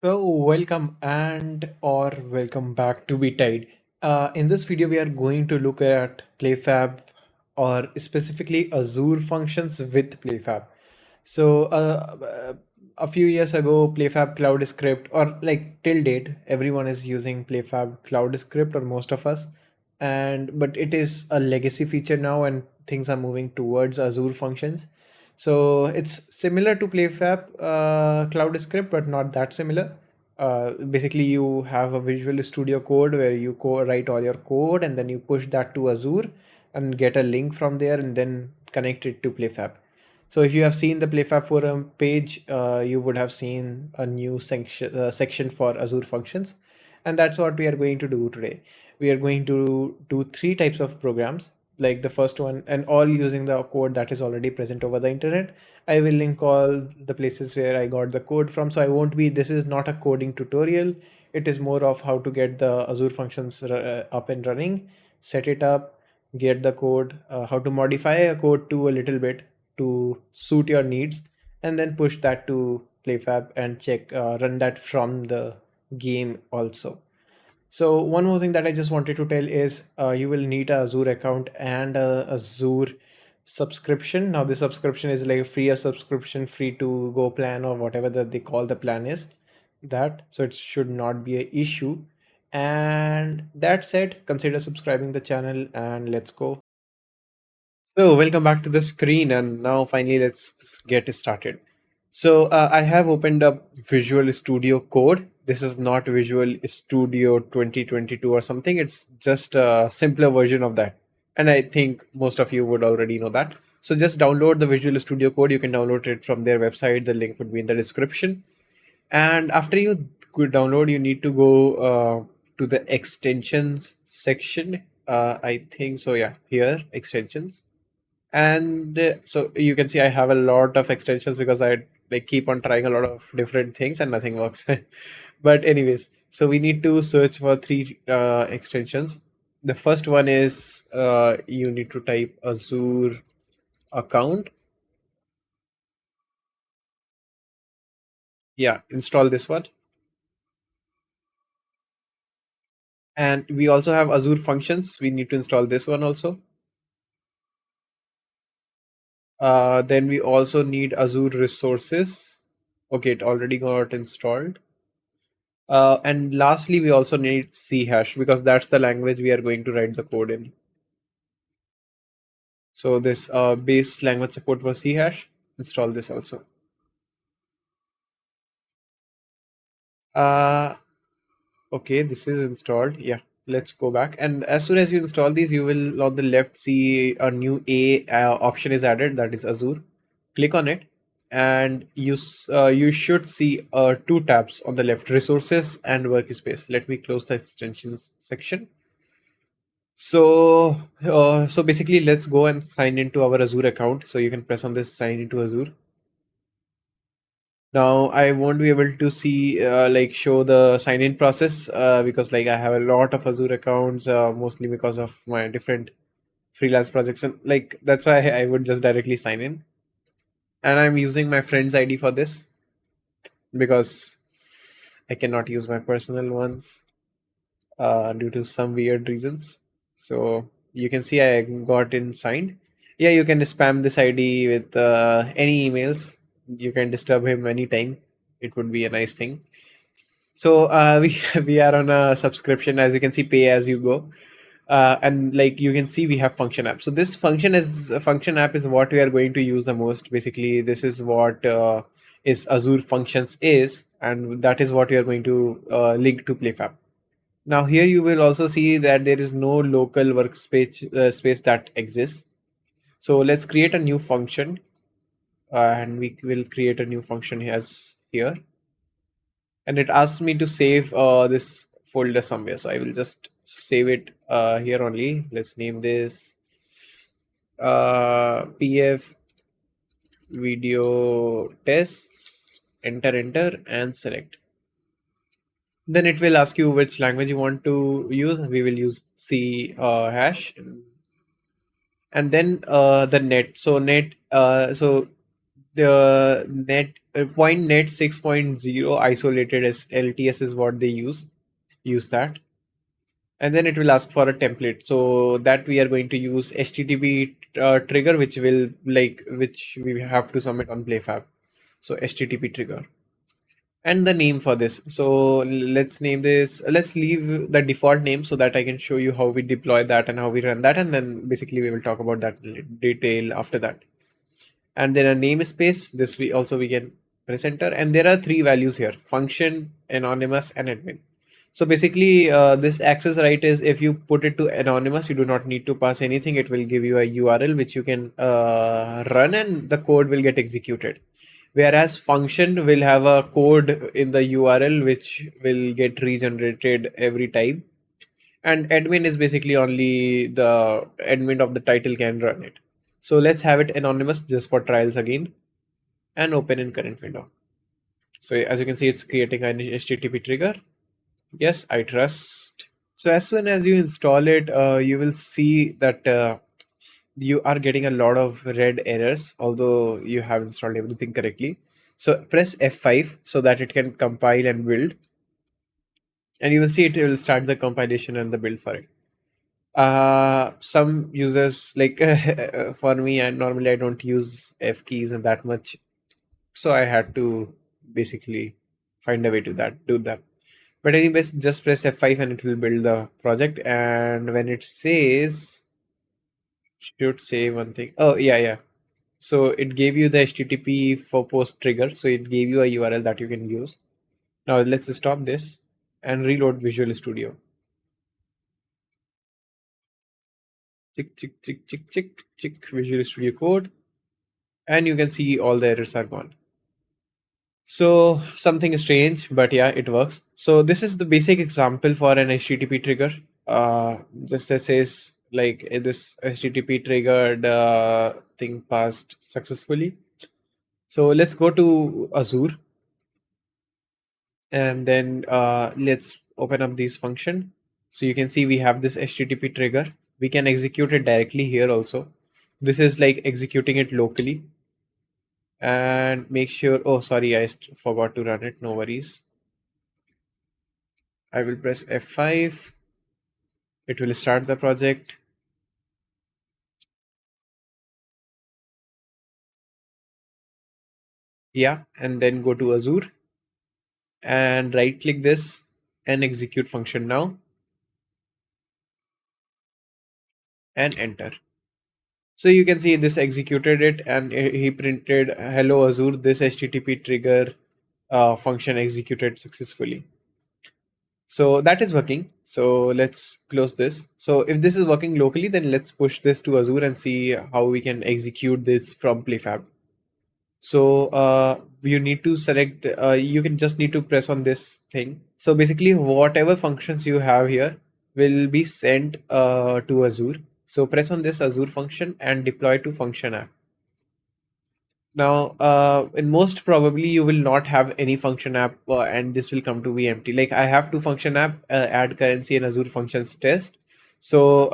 So welcome back to Betide. In this video, we are going to look at PlayFab or specifically Azure functions with PlayFab. A few years ago, PlayFab Cloud Script, or like till date, everyone is using PlayFab Cloud Script, or most of us, and but it is a legacy feature now, and things are moving towards Azure functions. So it's similar to PlayFab Cloud Script, but not that similar. Basically, you have a Visual Studio Code where you write all your code, and then you push that to Azure and get a link from there, and then connect it to PlayFab. So if you have seen the PlayFab forum page, you would have seen a new section for Azure Functions, and that's what we are going to do today. We are going to do three types of programs, like the first one, and all using the code that is already present over the internet. I will link all the places where I got the code from, so I won't be. This is not a coding tutorial. It is more of how to get the Azure Functions up and running, set it up, get the code, how to modify a code to a little bit to suit your needs, and then push that to PlayFab and check, run that from the game also. So one more thing that I just wanted to tell is you will need a Azure account and a Azure subscription. Now the subscription is like a free subscription, free to go plan or whatever that they call the plan is. That so it should not be an issue. And that said, consider subscribing the channel and let's go. So welcome back to the screen, and now finally let's get started. So I have opened up Visual Studio Code. This is not Visual Studio 2022 or something. It's just a simpler version of that. And I think most of you would already know that. So just download the Visual Studio Code. You can download it from their website. The link would be in the description. And after you could download, you need to go to the extensions section. I think so. Yeah, here, extensions. And so you can see I have a lot of extensions because I like keep on trying a lot of different things and nothing works. But anyways, so we need to search for three extensions. The first one is you need to type Azure account. Yeah, install this one. And we also have Azure functions. We need to install this one also. Then we also need Azure resources. Okay, it already got installed. And lastly, we also need C hash because that's the language we are going to write the code in. So this base language support for C hash, install this also. Uh, okay, this is installed. Yeah, let's go back. And as soon as you install these, you will on the left see a new A option is added, that is Azure. Click on it, and you should see two tabs on the left, resources and workspace. Let me close the extensions section. So basically, let's go and sign into our Azure account. So you can press on this sign into Azure. Now I won't be able to see like show the sign in process because like I have a lot of Azure accounts, mostly because of my different freelance projects, and like that's why I would just directly sign in. And I'm using my friend's ID for this because I cannot use my personal ones due to some weird reasons. So you can see I got in signed. Yeah, you can spam this ID with any emails. You can disturb him anytime. It would be a nice thing. So we we are on a subscription, as you can see, pay as you go. And like you can see, we have function app. So this function app is what we are going to use the most. Basically, this is what is Azure Functions is, and that is what we are going to link to PlayFab. Now here you will also see that there is no local workspace space that exists. So let's create a new function, and we will create a new function as here. And it asks me to save this folder somewhere. So I will just save it here only. Let's name this PF video tests. Enter and select. Then it will ask you which language you want to use. We will use C hash, and then the net. So net. So The point net 6.0 isolated as LTS is what they use that. And then it will ask for a template, so that we are going to use HTTP trigger, which we have to submit on PlayFab. So HTTP trigger and the name for this. So let's name this, let's leave the default name so that I can show you how we deploy that and how we run that, and then basically we will talk about that in detail after that. And then a namespace, this we can press enter, and there are three values here: function, anonymous, and admin. So basically this access right is, if you put it to anonymous, you do not need to pass anything. It will give you a URL which you can run, and the code will get executed. Whereas function will have a code in the URL which will get regenerated every time, and admin is basically only the admin of the title can run it. So let's have it anonymous just for trials again, and open in current window. So as you can see, it's creating an HTTP trigger. Yes, I trust. So as soon as you install it, you will see that you are getting a lot of red errors, although you have installed everything correctly. So press F5 so that it can compile and build, and you will see it will start the compilation and the build for it. Some users like for me, and normally I don't use F keys and that much, so I had to basically find a way to do that. But anyways, just press F5 and it will build the project. And when it says, should say one thing. Oh yeah, yeah. So it gave you the HTTP for post trigger. So it gave you a URL that you can use. Now let's stop this and reload Visual Studio. Chick, chick, chick, chick, chick, chick, Visual Studio Code. And you can see all the errors are gone. So something strange, but yeah, it works. So this is the basic example for an HTTP trigger. Just that says like this HTTP triggered thing passed successfully. So let's go to Azure, and then let's open up this function. So you can see we have this HTTP trigger. We can execute it directly here also. This is like executing it locally, and make sure, oh sorry, I forgot to run it, no worries. I will press F5. It will start the project. Yeah, and then go to Azure and right click this and execute function now and enter. So you can see this executed it, and he printed hello Azure, this HTTP trigger function executed successfully. So that is working. So let's close this. So if this is working locally, then let's push this to Azure and see how we can execute this from PlayFab. So you need to select, you can just need to press on this thing. So basically whatever functions you have here will be sent to Azure. So press on this Azure function and deploy to function app. Now, in most probably you will not have any function app, and this will come to be empty. Like I have two function app, add currency and Azure functions test. So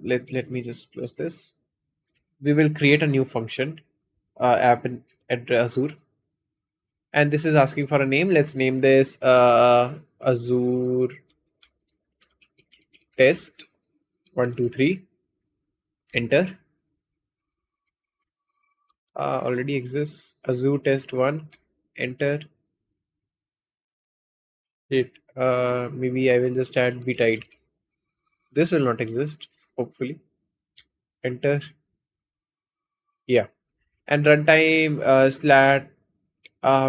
let me just close this. We will create a new function app at Azure, and this is asking for a name. Let's name this Azure test 123. Enter. Already exists Azure test 1. Enter it. Maybe I will just add Betide. This will not exist, hopefully. Enter. Yeah. And runtime slat,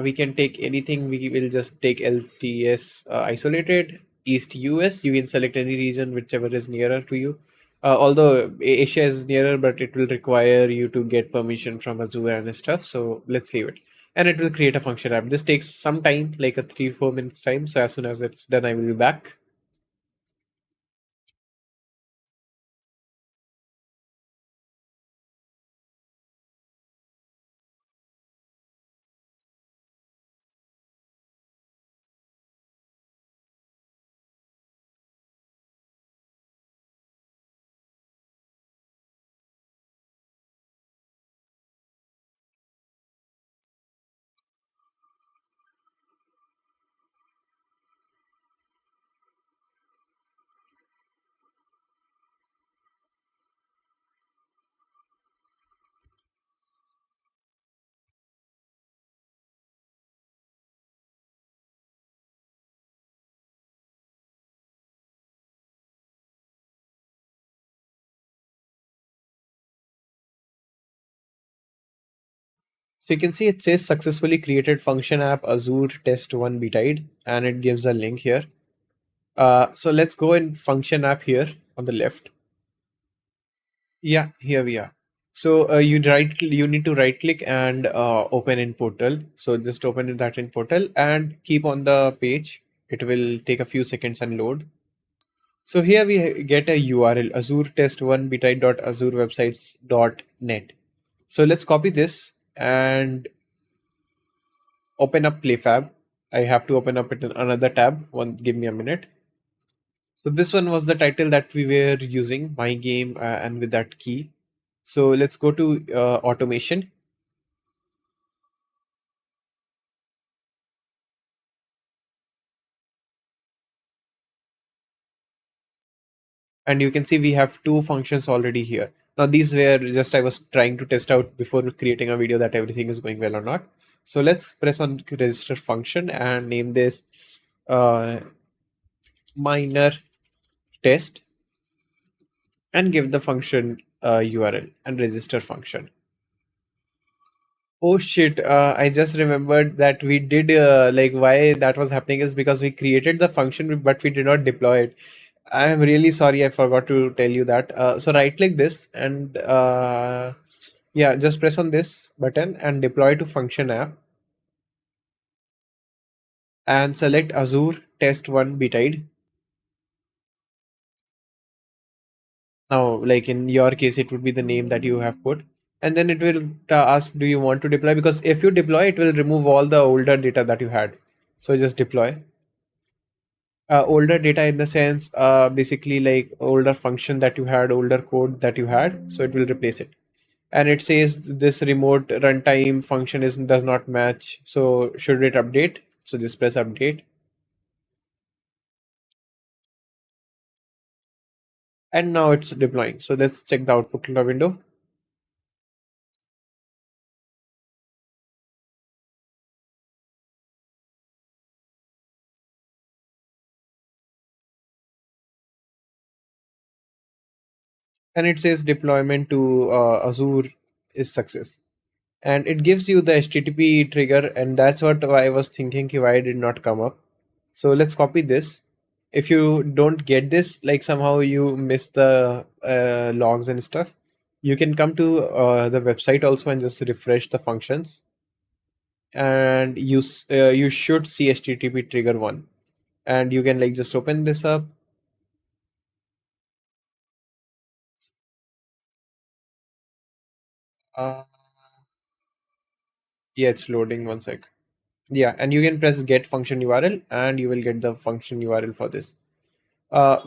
we can take anything. We will just take LTS isolated. East US, you can select any region whichever is nearer to you. Although Asia is nearer, but it will require you to get permission from Azure and stuff. So let's leave it. And it will create a function app. This takes some time, like a 3-4 minutes time. So as soon as it's done, I will be back. So you can see it says successfully created function app Azure test one Betide, and it gives a link here. So let's go in function app here on the left. Yeah, here we are. So you need to right click and open in portal. So just open that in portal and keep on the page. It will take a few seconds and load. So here we get a URL Azure test one betide.azurewebsites.net. So let's copy this and open up PlayFab. I have to open up it in another tab. Give me a minute. So this one was the title that we were using, my game, and with that key. So let's go to automation, and you can see we have two functions already here. Now these were just I was trying to test out before creating a video that everything is going well or not. So let's press on register function and name this uh, minor test and give the function URL and register function. Oh shit, I just remembered that we did like why that was happening is because we created the function but we did not deploy it. I am really sorry, I forgot to tell you that. So right click this and yeah, just press on this button and deploy to function app and select Azure test one Betide. Now, like in your case, it would be the name that you have put. And then it will ask, do you want to deploy? Because if you deploy, it will remove all the older data that you had. So just deploy. Older data in the sense, basically like older function that you had, older code that you had. So it will replace it. And it says this remote runtime function is does not match. So should it update? So just press update. And now it's deploying. So let's check the output window. And it says deployment to Azure is success. And it gives you the HTTP trigger, and that's what I was thinking why it did not come up. So let's copy this. If you don't get this, like somehow you miss the logs and stuff, you can come to the website also and just refresh the functions, and you should see HTTP trigger one, and you can like just open this up. Uh, yeah, it's loading. One sec. Yeah, and you can press get function URL, and you will get the function URL for this. Uh,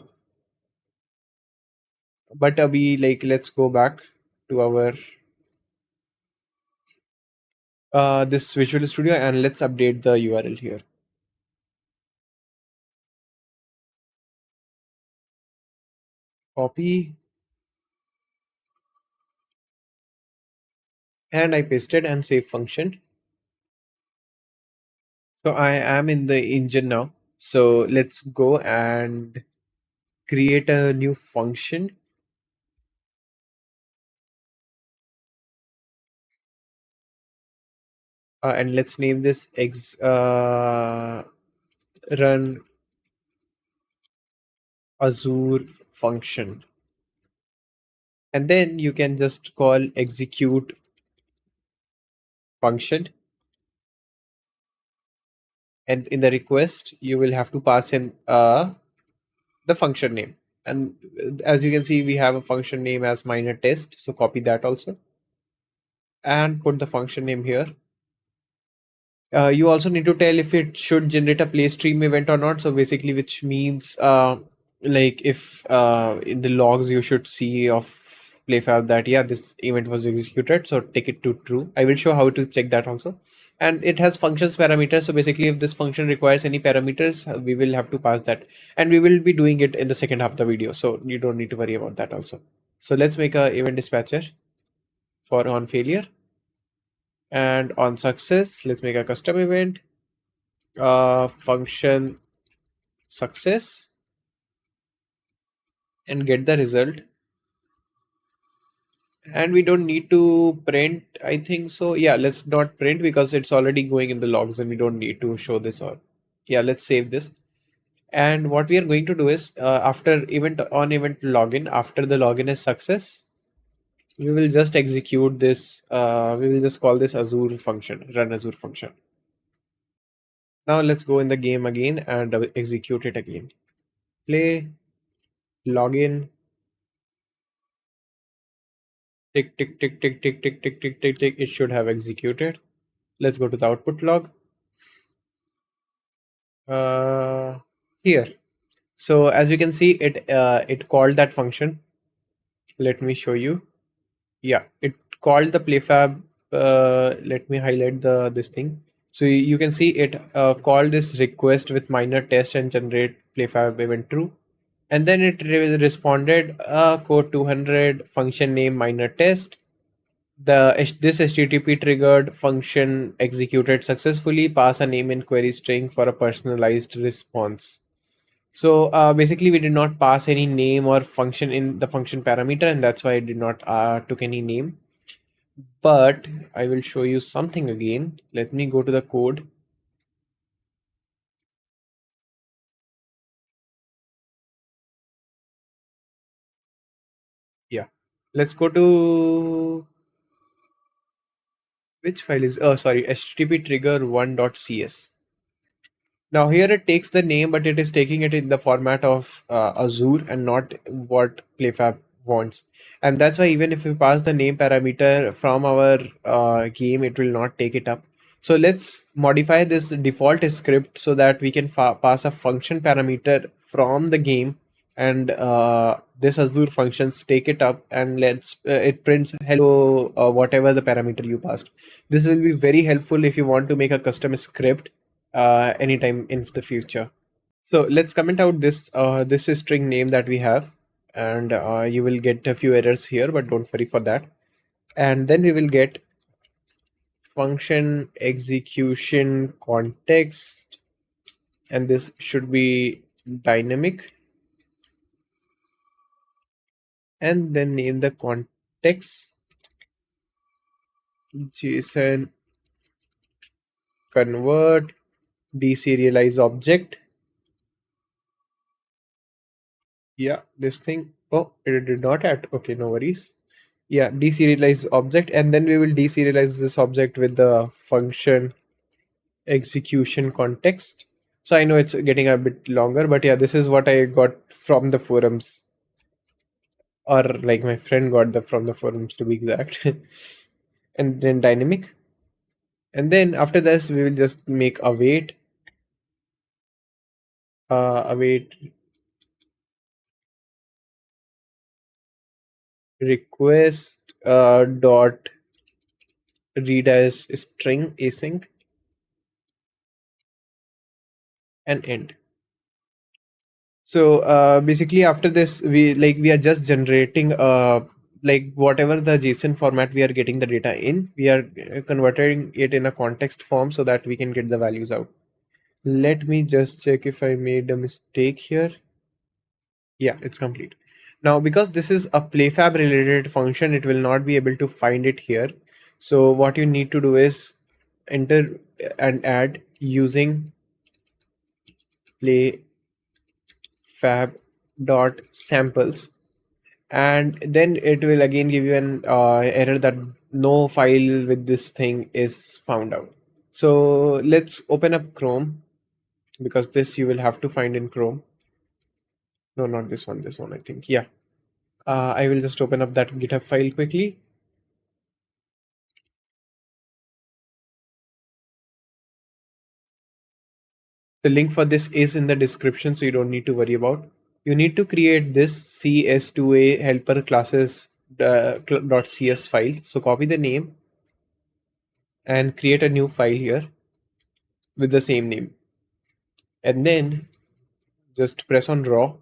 but we like let's go back to our this Visual Studio and let's update the URL here. Copy and I pasted and save function. So I am in the engine now. So let's go and create a new function, and let's name this run Azure function. And then you can just call execute function, and in the request you will have to pass in the function name. And as you can see, we have a function name as minor test, so copy that also and put the function name here. You also need to tell if it should generate a play stream event or not. So basically, which means like if in the logs you should see of PlayFab that yeah, this event was executed. So take it to true. I will show how to check that also. And it has functions parameters. So basically, if this function requires any parameters, we will have to pass that. And we will be doing it in the second half of the video. So you don't need to worry about that also. So let's make a event dispatcher for on failure. And on success, let's make a custom event function success and get the result. And we don't need to print, I think so. Yeah, let's not print because it's already going in the logs and we don't need to show this. Or yeah, let's save this. And what we are going to do is, after event on event login, after the login is success, we will just execute this. We will just call this Azure function, run Azure function. Now let's go in the game again and execute it again. Play, login, tick, tick, tick, tick, tick, tick, tick, tick, tick, tick. It should have executed. Let's go to the output log. Uh, Here. So as you can see, it called that function. Let me show you. Yeah, it called the PlayFab. Let me highlight the this thing. So you can see it called this request with minor test and generate PlayFab event true. And then it responded code 200 function name minor test. This HTTP triggered function executed successfully. Pass a name in query string for a personalized response. So basically, we did not pass any name or function in the function parameter, and that's why it did not took any name. But I will show you something again. Let me go to the code. Yeah, let's go to which file is, oh sorry, http trigger 1.cs. Now here it takes the name, but it is taking it in the format of Azure and not what PlayFab wants. And that's why even if we pass the name parameter from our game, it will not take it up. So let's modify this default script so that we can pass a function parameter from the game, and this Azure functions take it up and it prints hello whatever the parameter you passed. This will be very helpful if you want to make a custom script anytime in the future. So let's comment out this is string name that we have, and you will get a few errors here, but don't worry for that. And then we will get function execution context, and this should be dynamic, and then name the context JSON convert deserialize object. Yeah, this thing. Oh, it did not add. Okay, no worries. Yeah, deserialize object, and then we will deserialize this object with the function execution context. So I know it's getting a bit longer, but yeah, this is what I got from the forums, or like my friend got the from the forums to be exact. And then dynamic, and then after this we will just make await request dot read as string async and end. So basically after this we are just generating like whatever the JSON format we are getting the data in, we are converting it in a context form so that we can get the values out. Let me just check if I made a mistake here. Yeah, it's complete. Now because this is a PlayFab related function, it will not be able to find it here. So what you need to do is enter and add using PlayFab dot samples, and then it will again give you an error that no file with this thing is found out. So let's open up Chrome, because this you will have to find in Chrome. No, not this one I think. Yeah, I will just open up that GitHub file quickly. The link for this is in the description, so you don't need to worry about. You need to create this cs2a helper classes .cs file. So copy the name and create a new file here with the same name, and then just press on raw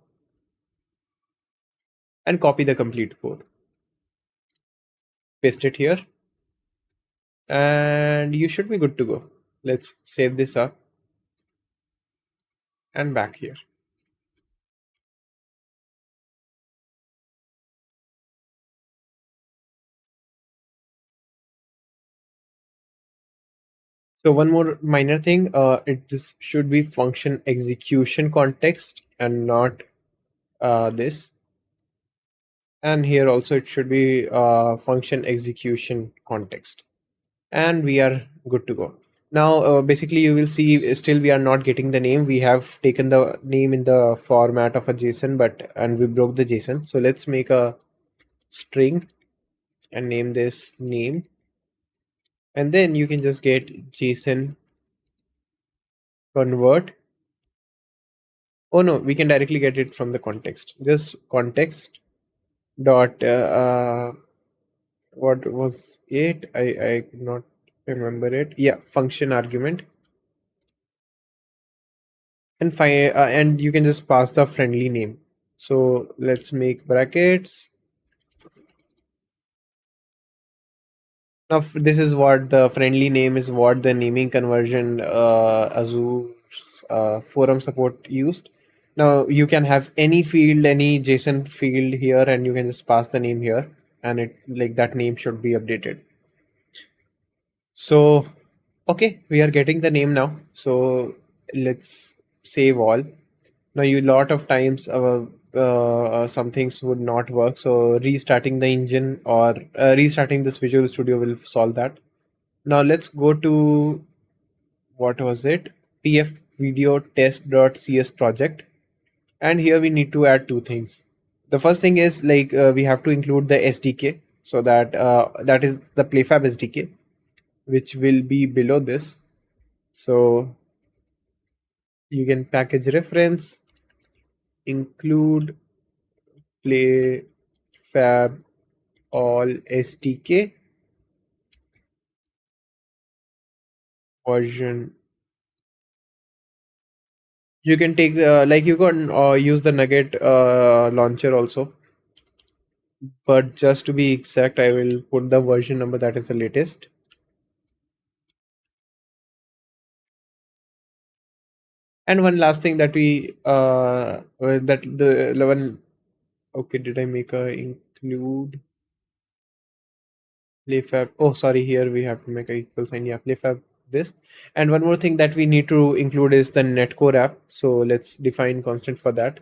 and copy the complete code. Paste it here, and you should be good to go. Let's save this up and back here. So one more minor thing, this should be function execution context and not this. And here also it should be function execution context. And we are good to go. Now, basically, you will see still we are not getting the name. We have taken the name in the format of a JSON, but and we broke the JSON. So let's make a string and name this name. And then you can just get JSON convert. Oh no, we can directly get it from the context. Just context dot what was it? I could not remember it. Yeah, function argument, and you can just pass the friendly name. So let's make brackets. Now this is what the friendly name is, what the naming conversion Azure forum support used. Now you can have any field, any JSON field here, and you can just pass the name here, and it like that name should be updated. So okay, we are getting the name now. So let's save all. Now you lot of times some things would not work. So restarting the engine or restarting this Visual Studio will solve that. Now let's go to what was it? pf video test.cs project. And here we need to add two things. The first thing is like we have to include the SDK, so that that is the PlayFab SDK, which will be below this. So you can package reference include PlayFab all SDK version. You can take like you can use the Nugget launcher also, but just to be exact, I will put the version number that is the latest. And one last thing that we that the 11. Okay, did I make a include playfab? Oh, sorry, here we have to make a equal sign. Yeah, playfab this. And one more thing that we need to include is the netcore app. So let's define constant for that.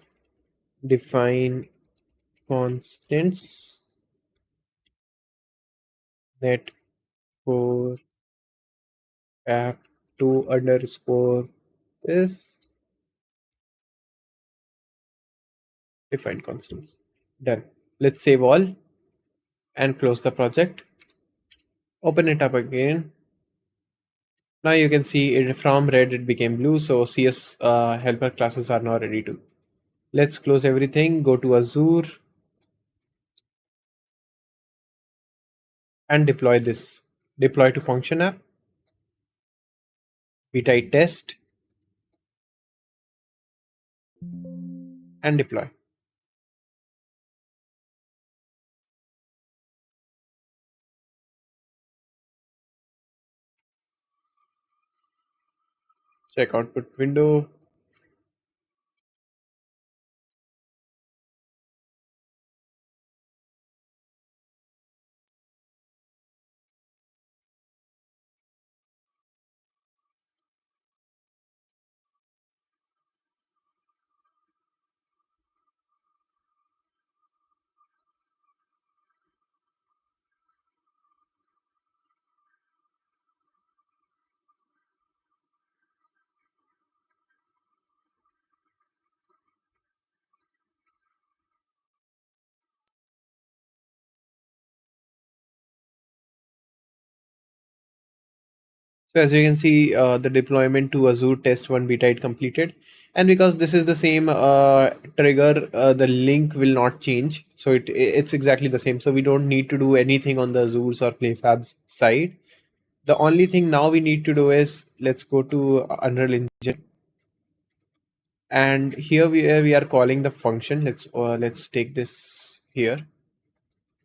Define constants netcore app to underscore this define constants. Done. Let's save all and close the project. Open it up again. Now you can see it from red it became blue, so CS helper classes are now ready to. Let's close everything, go to Azure and deploy this. Deploy to function app, Betide test and deploy. Check output window. So as you can see, the deployment to Azure test 1 beta it completed. And because this is the same trigger, the link will not change. So it's exactly the same. So we don't need to do anything on the Azure's or PlayFab's side. The only thing now we need to do is let's go to Unreal Engine. And here we are calling the function. Let's take this here.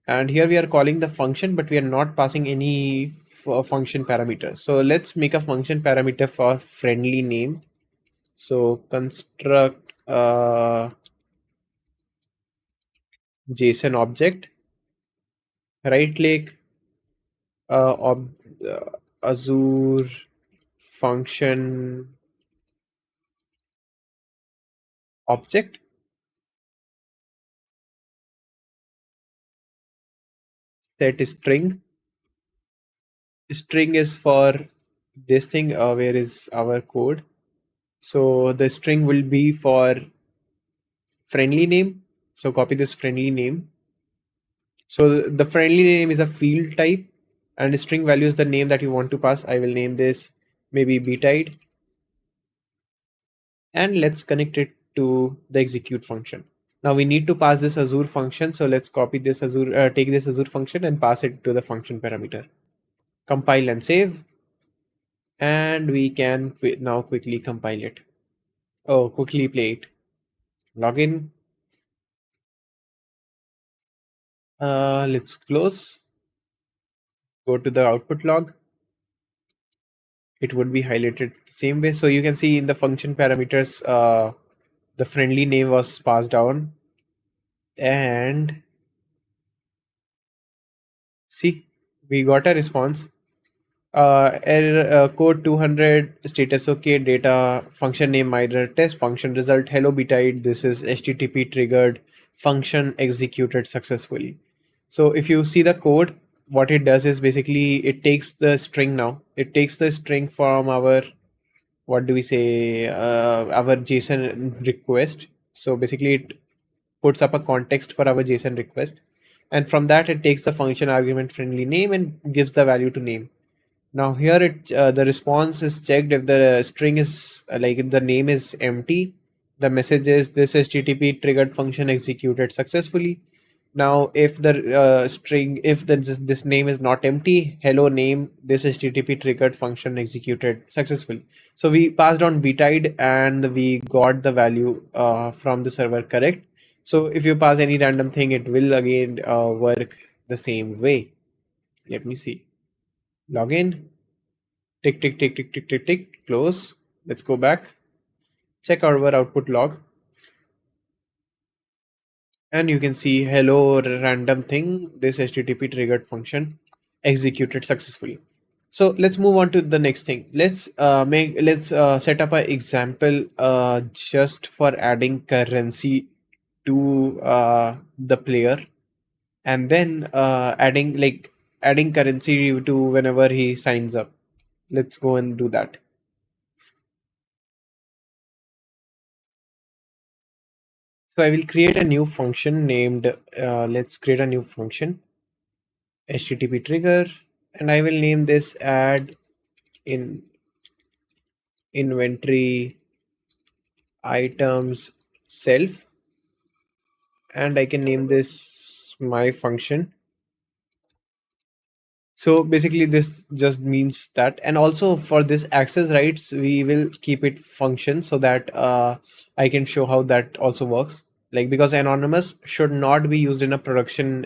And here we are calling the function, but we are not passing any function parameter. So let's make a function parameter for friendly name. So construct JSON object, right click, Azure function object, set string. String is for this thing, where is our code. So the string will be for friendly name. So copy this friendly name. So the friendly name is a field type, and string value is the name that you want to pass. I will name this maybe Betide, and let's connect it to the execute function. Now we need to pass this Azure function. So let's copy this Azure, take this Azure function and pass it to the function parameter. Compile and save, and we can now quickly compile it. Oh, quickly play it. Login. Let's close. Go to the output log. It would be highlighted the same way. So you can see in the function parameters, the friendly name was passed down, and see, we got a response. Error, code 200, status okay, data, function name minor test, function result, hello Betide, this is HTTP triggered, function executed successfully. So if you see the code, what it does is basically it takes the string now. It takes the string from our, what do we say, our JSON request. So basically it puts up a context for our JSON request. And from that, it takes the function argument friendly name and gives the value to name. Now here the response is checked if the string is like if the name is empty. The message is this HTTP triggered function executed successfully. Now if the string, if this name is not empty, hello name, this HTTP triggered function executed successfully. So we passed on Betide and we got the value from the server correct. So if you pass any random thing, it will again work the same way. Let me see. Login. Tick, tick, tick, tick, tick, tick, tick, close. Let's go back. Check our output log. And you can see hello random thing, this HTTP triggered function executed successfully. So let's move on to the next thing. Let's set up an example just for adding currency to the player, and then adding currency to whenever he signs up. Let's go and do that. So I will create a new function named, let's create a new function, HTTP trigger, and I will name this add in inventory items self, and I can name this my function. So basically this just means that, and also for this access rights, we will keep it function so that I can show how that also works. Like, because anonymous should not be used in a production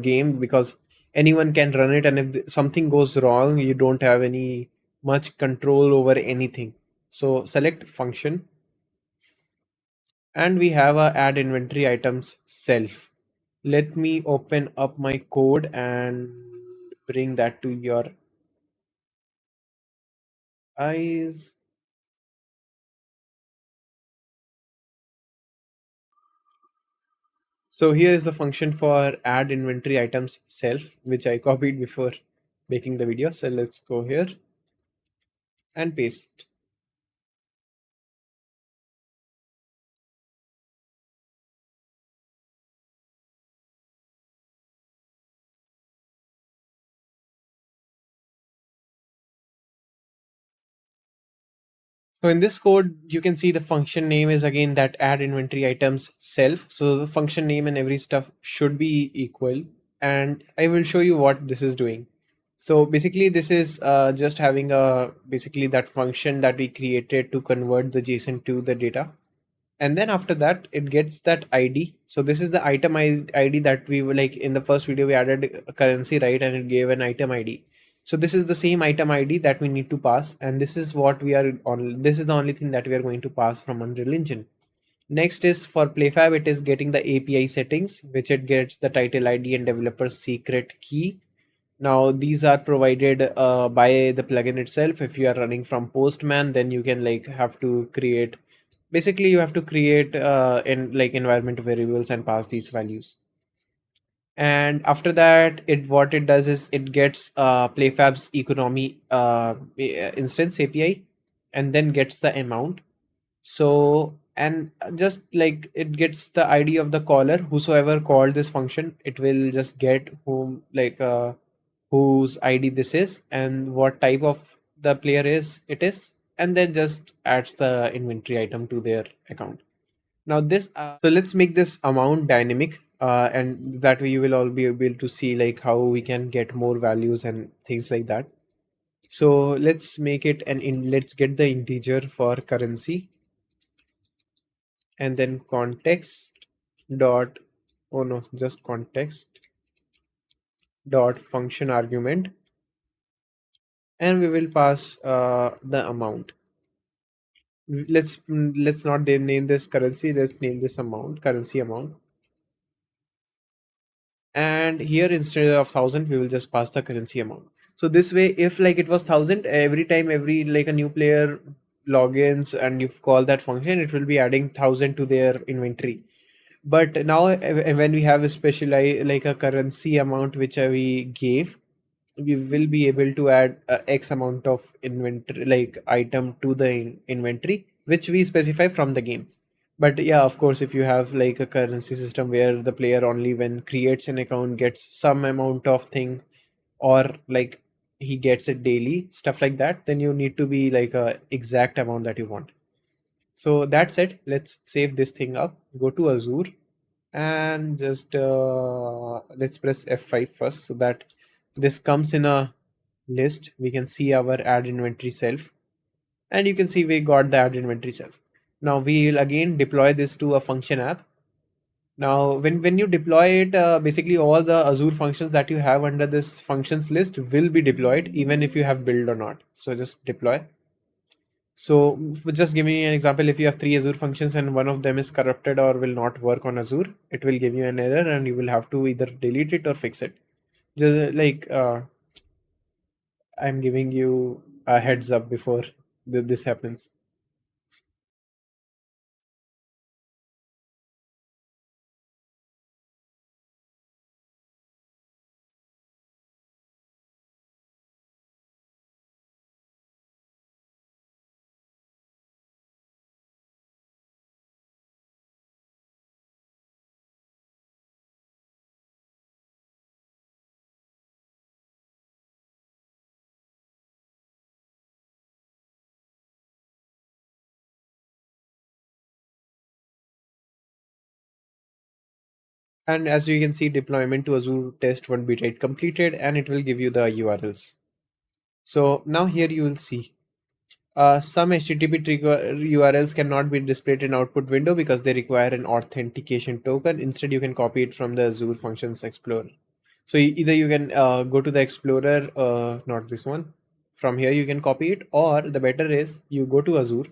game, because anyone can run it, and if something goes wrong, you don't have any much control over anything. So select function, and we have a add inventory items self. Let me open up my code and bring that to your eyes. So here is the function for add inventory items self, which I copied before making the video. So let's go here and paste. So in this code, you can see the function name is again that add inventory items self. So the function name and every stuff should be equal. And I will show you what this is doing. So basically this is just having a basically that function that we created to convert the JSON to the data. And then after that it gets that ID. So this is the item ID that we were, like in the first video we added a currency, right, and it gave an item ID. So this is the same item ID that we need to pass, and this is what we are on. This is the only thing that we are going to pass from Unreal Engine. Next is for PlayFab, it is getting the API settings, which it gets the title ID and developer secret key. Now these are provided by the plugin itself. If you are running from Postman, then you can like have to create, basically you have to create in like environment variables and pass these values. And after that, it what it does is it gets PlayFab's economy instance API, and then gets the amount. So, and just like it gets the ID of the caller, whosoever called this function, it will just get whom like whose ID this is and what type of the player is it is, and then just adds the inventory item to their account. Now this so let's make this amount dynamic, and that way you will all be able to see like how we can get more values and things like that. So let's make it an in let's get the integer for currency, and then context dot, oh no, just context dot function argument, and we will pass the amount. Let's not name this currency, let's name this amount, currency amount. And here instead of 1,000 we will just pass the currency amount. So this way, if like it was 1,000, every time every like a new player logins and you call that function, it will be adding 1,000 to their inventory. But now when we have a special like a currency amount which we gave, we will be able to add x amount of inventory like item to the inventory which we specify from the game. But yeah, of course, if you have like a currency system where the player only when creates an account gets some amount of thing, or like he gets it daily, stuff like that, then you need to be like a exact amount that you want. So that's it. Let's save this thing up, go to Azure, and just let's press F5 first so that this comes in a list. We can see our add inventory self, and you can see we got the add inventory self. Now we will again deploy this to a function app. Now when you deploy it, basically all the Azure functions that you have under this functions list will be deployed even if you have build or not. So just deploy. So just give me an example. If you have three Azure functions and one of them is corrupted or will not work on Azure, it will give you an error and you will have to either delete it or fix it. Just like I'm giving you a heads up before this happens. And as you can see, deployment to Azure test 1 beta it completed, and it will give you the URLs. So now here you will see some HTTP trigger URLs cannot be displayed in output window because they require an authentication token. Instead, you can copy it from the Azure Functions Explorer. So either you can go to the Explorer, not this one. From here you can copy it, or the better is you go to Azure,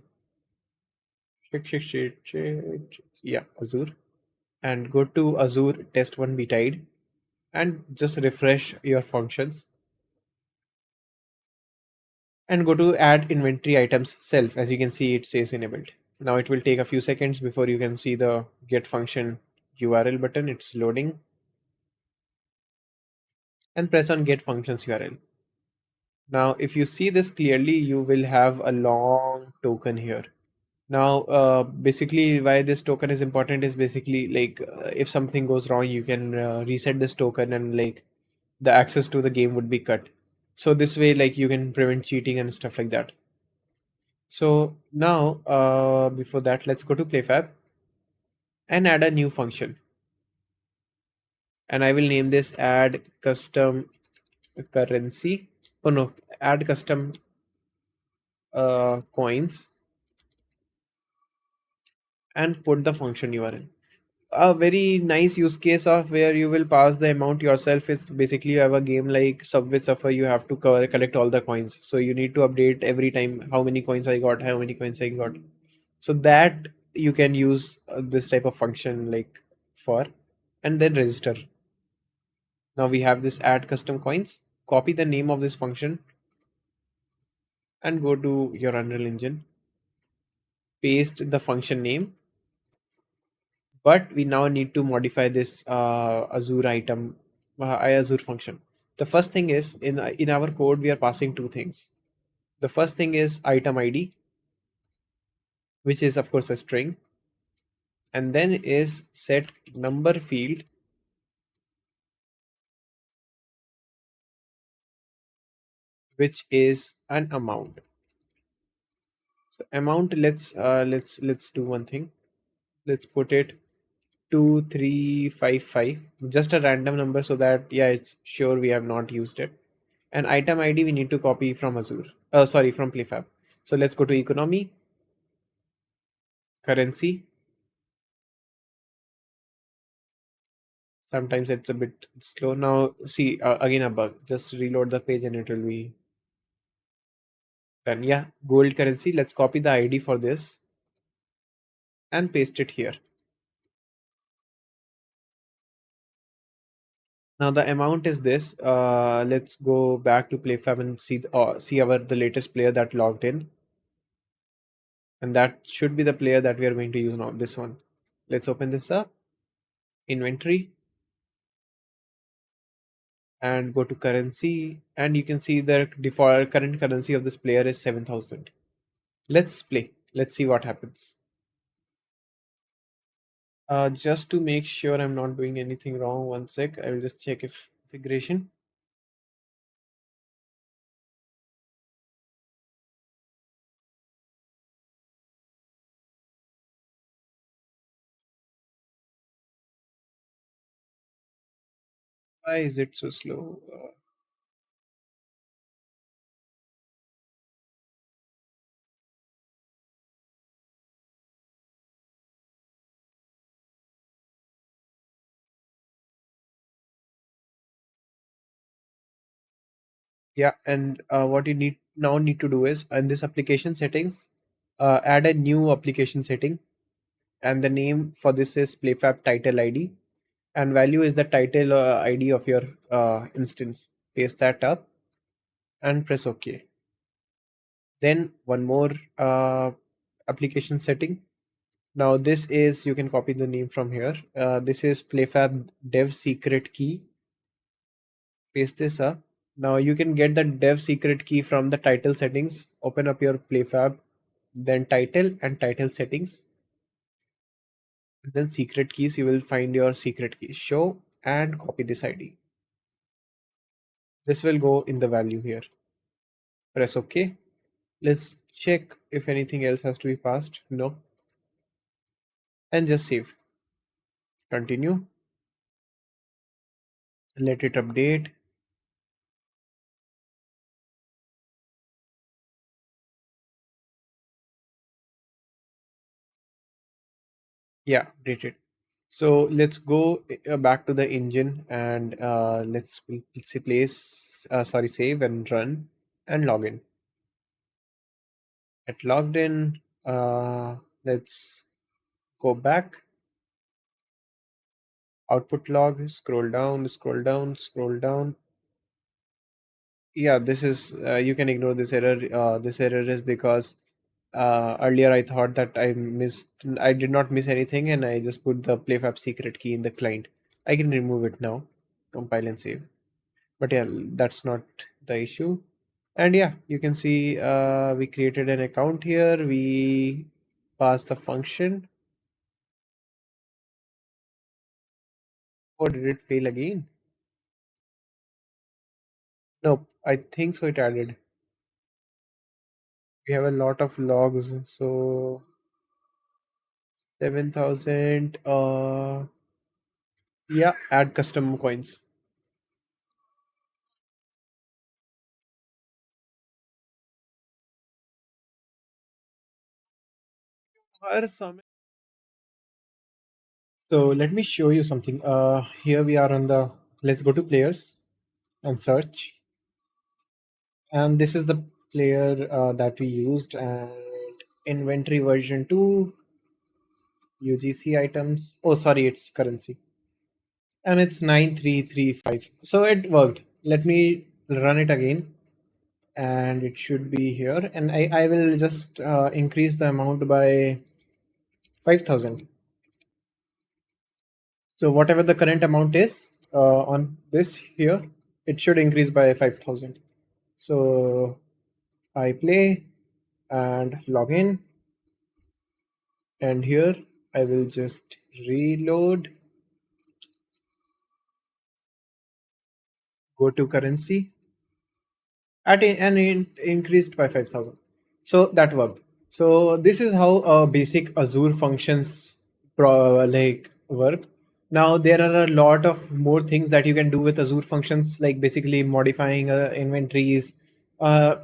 yeah, Azure, and go to Azure Test 1 Betide, and just refresh your functions and go to add inventory items self. As you can see, it says enabled. Now it will take a few seconds before you can see the get function URL button. It's loading, and press on get functions URL. Now if you see this clearly, you will have a long token here. Now basically why this token is important is basically like if something goes wrong, you can reset this token and like the access to the game would be cut. So this way like you can prevent cheating and stuff like that. So now before that, let's go to PlayFab and add a new function, and I will name this add custom currency. Oh no, add custom coins, and put the function URL. A very nice use case of where you will pass the amount yourself is basically you have a game like Subway Surfer. You have to collect all the coins, so you need to update every time how many coins I got, how many coins I got. So that you can use this type of function like for, and then register. Now we have this add custom coins. copy the name of this function and go to your Unreal Engine, paste the function name, but we now need to modify this Azure item, Azure function. The first thing is in our code we are passing two things. The first thing is item ID, which is of course a string, and then is set number field, which is an amount. So amount, let's do one thing. Let's put it 2355, just a random number, so that yeah, it's sure we have not used it. And item ID we need to copy from Azure, sorry, from PlayFab. So let's go to economy, currency. Sometimes it's a bit slow. Now see, again a bug, just reload the page and it will be done. Yeah, gold currency. Let's copy the ID for this and paste it here. Now the amount is this. Let's go back to PlayFab and see the latest player that logged in, and that should be the player that we are going to use now. This one. Let's open this up. Inventory, and go to currency, and you can see the default current currency of this player is 7,000. Let's play. Let's see what happens. Just to make sure I'm not doing anything wrong, one sec. I will just check if configuration. Why is it so slow? Yeah, and what you need to do is in this application settings, add a new application setting, and the name for this is PlayFab title ID, and value is the title ID of your instance. Paste that up and press OK. Then one more uh, application setting. Now this is, you can copy the name from here. This is PlayFab dev secret key. Paste this up. Now you can get the dev secret key from the title settings. Open up your PlayFab, then title and title settings, and then secret keys. You will find your secret key. Show and copy this ID. This will go in the value here. Press OK. Let's check if anything else has to be passed. No. And just save. Continue. Let it update. Yeah, updated. So let's go back to the engine, and let's place sorry, save and run and log in. At logged in, let's go back, output log, scroll down, scroll down, scroll down. Yeah, this is you can ignore this error. This error is because earlier I thought that I did not miss anything, and I just put the playfab secret key in the client. I can remove it now, compile and save. But yeah, that's not the issue. And yeah, you can see we created an account here. We passed the function. Or did it fail again? Nope, I think so. It added. We have a lot of logs, so 7,000. Yeah, add custom coins. Or some. So let me show you something. Here we are on the. Let's go to players and search. And this is the player that we used, and inventory version 2, UGC items. Oh, sorry, it's currency. And it's 9335. So it worked. Let me run it again, and it should be here. And I will just increase the amount by 5,000. So whatever the current amount is on this here, it should increase by 5,000. So I play and log in, and here I will just reload, go to currency, and increased by 5,000. So that worked. So this is how basic Azure functions work. Now there are a lot of more things that you can do with Azure functions, like basically modifying inventories, uh,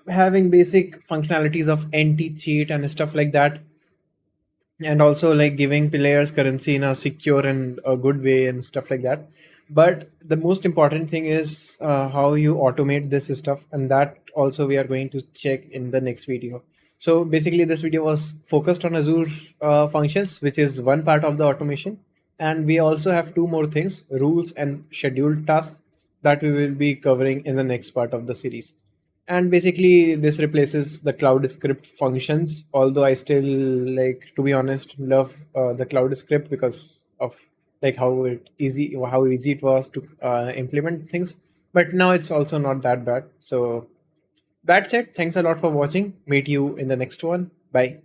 having basic functionalities of anti-cheat and stuff like that, and also like giving players currency in a secure and a good way and stuff like that. But the most important thing is how you automate this stuff, and that also we are going to check in the next video. So basically this video was focused on Azure functions, which is one part of the automation, and we also have two more things: rules and scheduled tasks, that we will be covering in the next part of the series. And basically this replaces the cloud script functions, although I still, like, to be honest, love the cloud script because of like how easy it was to implement things. But now it's also not that bad. So that's it. Thanks a lot for watching. Meet you in the next one. Bye.